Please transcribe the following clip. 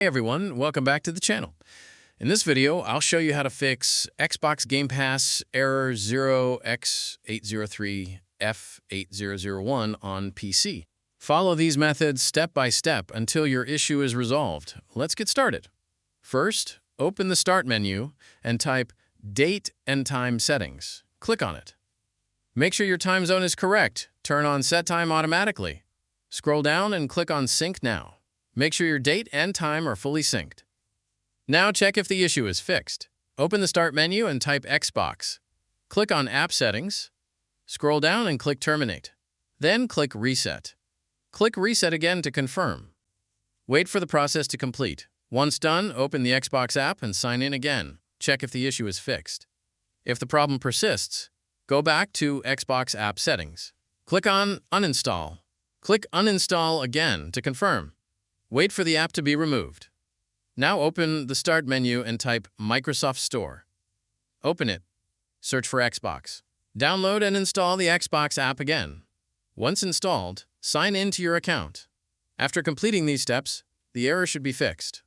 Hey everyone, welcome back to the channel. In this video, I'll show you how to fix Xbox Game Pass error 0x803F8001 on PC. Follow these methods step by step until your issue is resolved. Let's get started. First, open the Start menu and type Date and Time Settings. Click on it. Make sure your time zone is correct. Turn on Set Time automatically. Scroll down and click on Sync Now. Make sure your date and time are fully synced. Now check if the issue is fixed. Open the Start menu and type Xbox. Click on App Settings. Scroll down and click Terminate. Then click Reset. Click Reset again to confirm. Wait for the process to complete. Once done, open the Xbox app and sign in again. Check if the issue is fixed. If the problem persists, go back to Xbox App Settings. Click on Uninstall. Click Uninstall again to confirm. Wait for the app to be removed. Now open the Start menu and type Microsoft Store. Open it. Search for Xbox. Download and install the Xbox app again. Once installed, sign in to your account. After completing these steps, the error should be fixed.